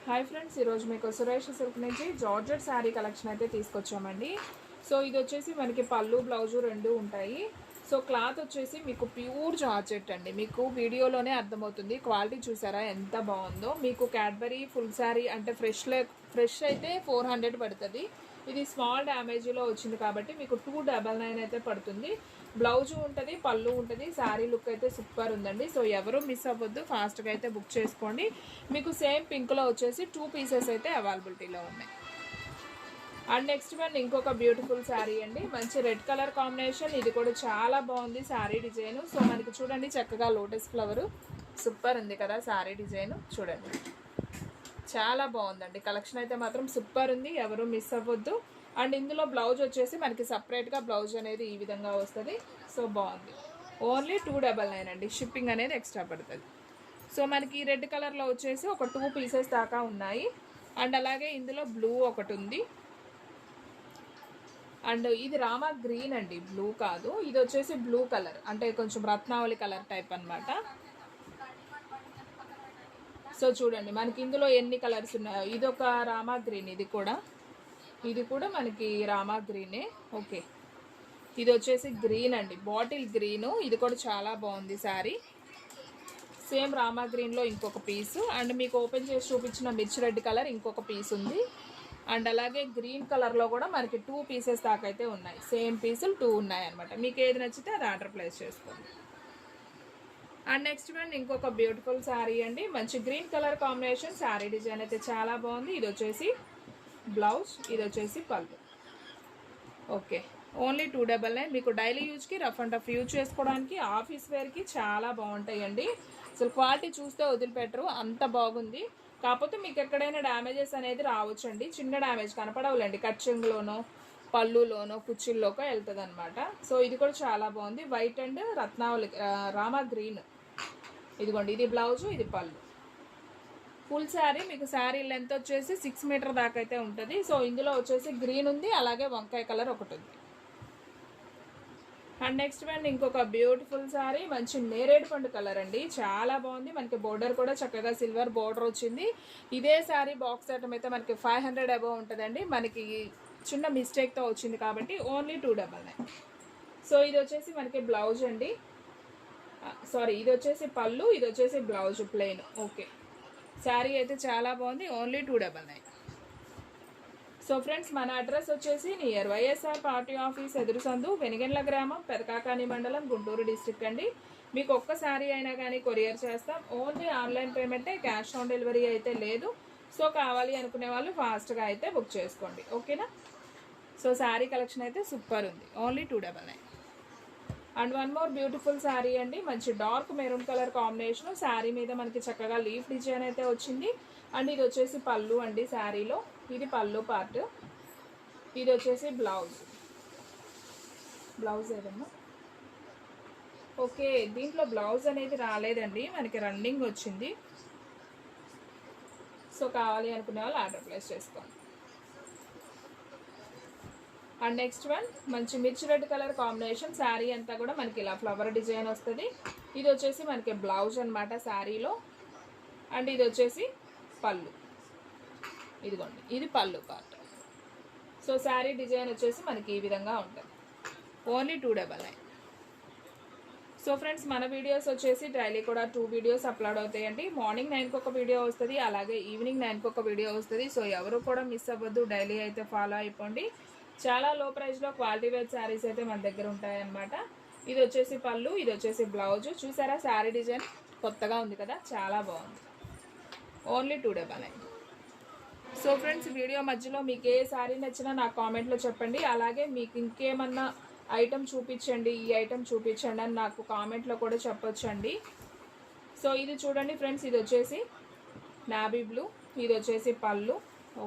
Hi friends, ఈరోజు మీకు Suresh silk నుంచి జార్జెట్ శారీ కలెక్షన్ అయితే తీసుకొచ్చామండి. సో ఇది వచ్చేసి మనకి పళ్ళు బ్లౌజు రెండు ఉంటాయి. సో క్లాత్ వచ్చేసి మీకు ప్యూర్ జార్జెట్ అండి. మీకు వీడియోలోనే అర్థమవుతుంది. క్వాలిటీ చూసారా ఎంత బాగుందో. మీకు క్యాడ్బరీ ఫుల్ శారీ అంటే ఫ్రెష్ అయితే 400 పడుతుంది. ఇది స్మాల్ డ్యామేజ్లో వచ్చింది కాబట్టి మీకు 299 అయితే పడుతుంది. బ్లౌజు ఉంటుంది, పళ్ళు ఉంటుంది. శారీ లుక్ అయితే సూపర్ ఉందండి. సో ఎవరు మిస్ అవ్వద్దు, ఫాస్ట్గా అయితే బుక్ చేసుకోండి. మీకు సేమ్ పింక్లో వచ్చేసి 2 పీసెస్ అయితే అవైలబిలిటీలో ఉన్నాయి. అండ్ నెక్స్ట్ వన్ ఇంకొక బ్యూటిఫుల్ శారీ అండి. మంచి రెడ్ కలర్ కాంబినేషన్. ఇది కూడా చాలా బాగుంది శారీ డిజైన్. సో మనకి చూడండి చక్కగా లోటస్ ఫ్లవరు సూపర్ ఉంది కదా శారీ డిజైన్. చూడండి చాలా బాగుందండి. కలెక్షన్ అయితే మాత్రం సూపర్ ఉంది, ఎవరు మిస్ అవ్వద్దు. అండ్ ఇందులో బ్లౌజ్ వచ్చేసి మనకి సపరేట్గా బ్లౌజ్ అనేది ఈ విధంగా వస్తుంది. సో బాగుంది. ఓన్లీ 299 అండి. షిప్పింగ్ అనేది ఎక్స్ట్రా పడుతుంది. సో మనకి రెడ్ కలర్లో వచ్చేసి ఒక 2 పీసెస్ దాకా ఉన్నాయి. అండ్ అలాగే ఇందులో బ్లూ ఒకటి ఉంది. అండ్ ఇది రామా గ్రీన్ అండి, బ్లూ కాదు. ఇది వచ్చేసి బ్లూ కలర్ అంటే కొంచెం రత్నావళి కలర్ టైప్ అనమాట. సో చూడండి మనకి ఇందులో ఎన్ని కలర్స్ ఉన్నాయో. ఇది ఒక రామా గ్రీన్, ఇది కూడా మనకి రామా గ్రీనే. ఓకే, ఇది వచ్చేసి గ్రీన్ అండి, బాటిల్ గ్రీను. ఇది కూడా చాలా బాగుంది శారీ. సేమ్ రామా గ్రీన్లో ఇంకొక పీసు. అండ్ మీకు ఓపెన్ చేసి చూపించిన మిర్చి రెడ్ కలర్ ఇంకొక పీస్ ఉంది. అండ్ అలాగే గ్రీన్ కలర్లో కూడా మనకి 2 పీసెస్ దాకా అయితే ఉన్నాయి. సేమ్ పీసులు 2 ఉన్నాయి అనమాట. మీకు ఏది నచ్చితే అది ఆర్డర్ ప్లేస్ చేసుకోండి. అండ్ నెక్స్ట్ వన్ ఇంకొక బ్యూటిఫుల్ శారీ అండి. మంచి green colour combination. Sari design అయితే చాలా బాగుంది. ఇది వచ్చేసి బ్లౌజ్, ఇది వచ్చేసి పళ్ళు. Okay, only 299. మీకు డైలీ యూజ్కి రఫ్ అండ్ టఫ్ యూజ్ చేసుకోవడానికి ఆఫీస్ వేర్కి చాలా బాగుంటాయండి. అసలు క్వాలిటీ చూస్తే వదిలిపెట్టరు, అంత బాగుంది. కాకపోతే మీకు ఎక్కడైనా డ్యామేజెస్ అనేది రావచ్చండి. చిన్న డ్యామేజ్ కనపడవులేండి, కట్చింగ్లోనో పళ్ళులోనో కుచ్చిల్లోకో వెళ్తుంది అనమాట. సో ఇది కూడా చాలా బాగుంది. వైట్ అండ్ రత్నావళి రామా గ్రీన్. ఇదిగోండి, ఇది బ్లౌజు, ఇది పళ్ళు. ఫుల్ శారీ మీకు శారీ లెంత్ వచ్చేసి 6 మీటర్ దాకా అయితే ఉంటుంది. సో ఇందులో వచ్చేసి గ్రీన్ ఉంది, అలాగే వంకాయ కలర్ ఒకటి ఉంది. అండ్ నెక్స్ట్ వన్ ఇంకొక బ్యూటిఫుల్ శారీ. మంచి నేరేడు పండు కలర్ అండి, చాలా బాగుంది. మనకి బోర్డర్ కూడా చక్కగా సిల్వర్ బోర్డర్ వచ్చింది. ఇదే శారీ బాక్స్ ఐటమ్ అయితే మనకి 500 అబవ్ ఉంటుందండి. మనకి చిన్న మిస్టేక్తో వచ్చింది కాబట్టి ఓన్లీ 299. సో ఇది వచ్చేసి మనకి బ్లౌజ్ అండి, సారీ ఇది వచ్చేసి పళ్ళు, ఇది వచ్చేసి బ్లౌజ్ ప్లెయిన్. ఓకే, శారీ అయితే చాలా బాగుంది. ఓన్లీ 299. సో ఫ్రెండ్స్, మన అడ్రస్ వచ్చేసి నియర్ వైఎస్ఆర్ పార్టీ ఆఫీస్ ఎదురు సందు, వెనిగండ్ల గ్రామం, పెదకాకాని మండలం, గుంటూరు డిస్ట్రిక్ట్ అండి. మీకు ఒక్క శారీ అయినా కానీ కొరియర్ చేస్తాం. ఓన్లీ ఆన్లైన్ పేమెంటే, క్యాష్ ఆన్ డెలివరీ అయితే లేదు. సో కావాలి అనుకునే వాళ్ళు ఫాస్ట్గా అయితే బుక్ చేసుకోండి, ఓకేనా. సో శారీ కలెక్షన్ అయితే సూపర్ ఉంది. Only 299. And one more beautiful sari అండి. మంచి dark maroon colour combination. Sari మీద మనకి చక్కగా లీఫ్ డిజైన్ అయితే వచ్చింది. అండ్ ఇది వచ్చేసి పళ్ళు అండి శారీలో. ఇది పళ్ళు పార్ట్, ఇది వచ్చేసి బ్లౌజ్ ఏదమ్మా. ఓకే, దీంట్లో బ్లౌజ్ అనేది రాలేదండి, మనకి రన్నింగ్ వచ్చింది. సో కావాలి అనుకునే వాళ్ళు ఆర్డర్ ప్లేస్ చేసుకోండి. అండ్ నెక్స్ట్ వన్ మంచి మిర్చి రెడ్ కలర్ కాంబినేషన్. శారీ అంతా కూడా మనకి ఇలా ఫ్లవర్ డిజైన్ వస్తుంది. ఇది వచ్చేసి మనకి బ్లౌజ్ అనమాట శారీలో. అండ్ ఇది వచ్చేసి పళ్ళు, ఇదిగోండి ఇది పళ్ళు పార్ట్. సో శారీ డిజైన్ వచ్చేసి మనకి ఈ విధంగా ఉంటుంది. ఓన్లీ 299. సో ఫ్రెండ్స్, మన వీడియోస్ వచ్చేసి డైలీ కూడా 2 వీడియోస్ అప్లోడ్ అవుతాయండి. మార్నింగ్ 9కి ఒక వీడియో వస్తుంది, అలాగే ఈవినింగ్ 9కి ఒక వీడియో వస్తుంది. సో ఎవరు కూడా మిస్ అవ్వద్దు, డైలీ అయితే ఫాలో అయిపోండి. చాలా లో ప్రైస్లో క్వాలిటీ వేర్ శారీస్ అయితే మన దగ్గర ఉంటాయన్నమాట. ఇది వచ్చేసి పళ్ళు, ఇది వచ్చేసి బ్లౌజ్. చూసారా శారీ డిజైన్ కొత్తగా ఉంది కదా, చాలా బాగుంది. ఓన్లీ 299. సో ఫ్రెండ్స్, వీడియో మధ్యలో మీకు ఏ శారీ నచ్చినా నాకు కామెంట్లో చెప్పండి. అలాగే మీకు ఇంకేమన్నా ఐటమ్ చూపించండి, ఈ ఐటమ్ చూపించండి అని నాకు కామెంట్లో కూడా చెప్పొచ్చండి. సో ఇది చూడండి ఫ్రెండ్స్, ఇది వచ్చేసి నావీ బ్లూ, ఇది వచ్చేసి పళ్ళు.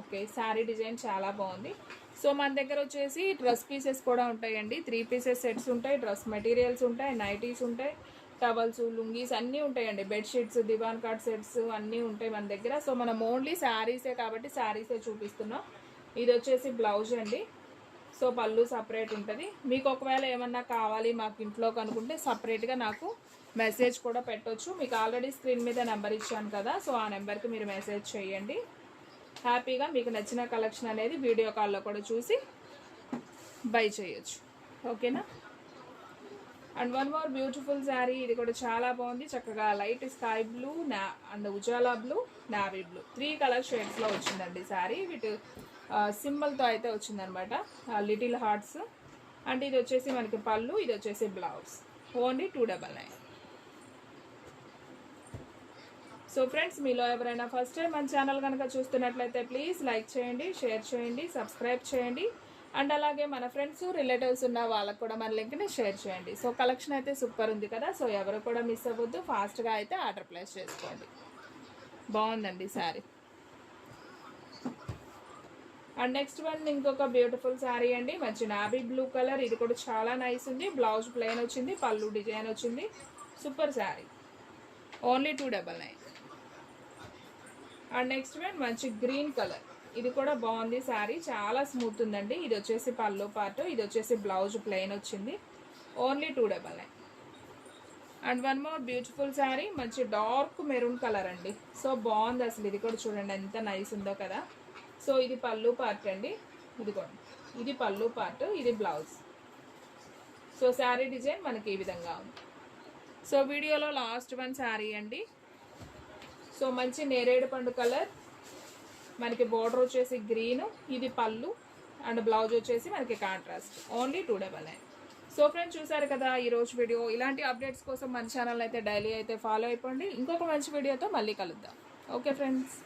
ఓకే, శారీ డిజైన్ చాలా బాగుంది. సో మన దగ్గర వచ్చేసి డ్రెస్ పీసెస్ కూడా ఉంటాయండి. 3 పీసెస్ సెట్స్ ఉంటాయి, డ్రెస్ మెటీరియల్స్ ఉంటాయి, నైటీస్ ఉంటాయి, టవల్స్, లుంగీస్ అన్నీ ఉంటాయండి. బెడ్షీట్స్, దివాన్ కార్డ్ సెట్స్ అన్నీ ఉంటాయి మన దగ్గర. సో మనం ఓన్లీ శారీసే కాబట్టి శారీసే చూపిస్తున్నాం. ఇది వచ్చేసి బ్లౌజ్ అండి. సో పళ్ళు సపరేట్ ఉంటుంది. మీకు ఒకవేళ ఏమన్నా కావాలి మాకు ఇంట్లోకి అనుకుంటే సపరేట్గా నాకు మెసేజ్ కూడా పెట్టొచ్చు. మీకు ఆల్రెడీ స్క్రీన్ మీద నెంబర్ ఇచ్చాను కదా, సో ఆ నెంబర్కి మీరు మెసేజ్ చేయండి. హ్యాపీగా మీకు నచ్చిన కలెక్షన్ అనేది వీడియో కాల్లో కూడా చూసి బై చేయొచ్చు. ఓకేనా. And one more beautiful sari, ఇది కూడా చాలా బాగుంది. చక్కగా light sky blue and Ujala blue, navy blue 3 colour షేడ్స్లో వచ్చిందండి శారీ. వీటి సింబల్తో అయితే వచ్చిందనమాట, లిటిల్ హార్ట్స్. అండ్ ఇది వచ్చేసి మనకి పళ్ళు, ఇది వచ్చేసి బ్లౌజ్. ఓన్లీ 299. సో ఫ్రెండ్స్, మీలో ఎవరైనా ఫస్ట్ టైం మన ఛానల్ కనుక చూస్తున్నట్లయితే ప్లీజ్ లైక్ చేయండి, షేర్ చేయండి, సబ్స్క్రైబ్ చేయండి. అండ్ అలాగే మన ఫ్రెండ్స్ రిలేటివ్స్ ఉన్న వాళ్ళకు కూడా మన లింక్ని షేర్ చేయండి. సో కలెక్షన్ అయితే సూపర్ ఉంది కదా, సో ఎవరు కూడా మిస్ అవ్వద్దు, ఫాస్ట్గా అయితే ఆర్డర్ ప్లేస్ చేసుకోండి. బాగుందండి శారీ. అండ్ నెక్స్ట్ వన్ ఇంకొక బ్యూటిఫుల్ శారీ అండి, మంచి నావీ బ్లూ కలర్. ఇది కూడా చాలా నైస్ ఉంది. బ్లౌజ్ ప్లెయిన్ వచ్చింది, పళ్ళు డిజైన్ వచ్చింది. Super sari. Only 299. And next one మంచి గ్రీన్ కలర్. ఇది కూడా బాగుంది శారీ, చాలా స్మూత్ ఉందండి. ఇది వచ్చేసి పళ్ళు పార్ట్, ఇది వచ్చేసి బ్లౌజ్ ప్లెయిన్ వచ్చింది. Only 299. And one more beautiful sari, మంచి డార్క్ మెరూన్ కలర్ అండి. సో బాగుంది అసలు, ఇది కూడా చూడండి ఎంత నైస్ ఉందో కదా. సో ఇది పళ్ళు పార్ట్ అండి, ఇదిగోండి, ఇది పళ్ళు పార్ట్, ఇది బ్లౌజ్. సో శారీ డిజైన్ మనకి ఈ విధంగా ఉంది. సో వీడియోలో లాస్ట్ వన్ శారీ అండి. సో మంచి నేరేడు పండు కలర్, మనకి బోర్డర్ వచ్చేసి గ్రీన్, ఇది పళ్ళు అండ్ బ్లౌజ్ వచ్చేసి మనకి కాంట్రాస్ట్. ఓన్లీ 299. సో ఫ్రెండ్స్, చూసారు కదా ఈరోజు వీడియో. ఇలాంటి అప్డేట్స్ కోసం మన ఛానల్ అయితే డైలీ అయితే ఫాలో అయిపోండి. ఇంకొక మంచి వీడియోతో మళ్ళీ కలుద్దాం. Okay friends.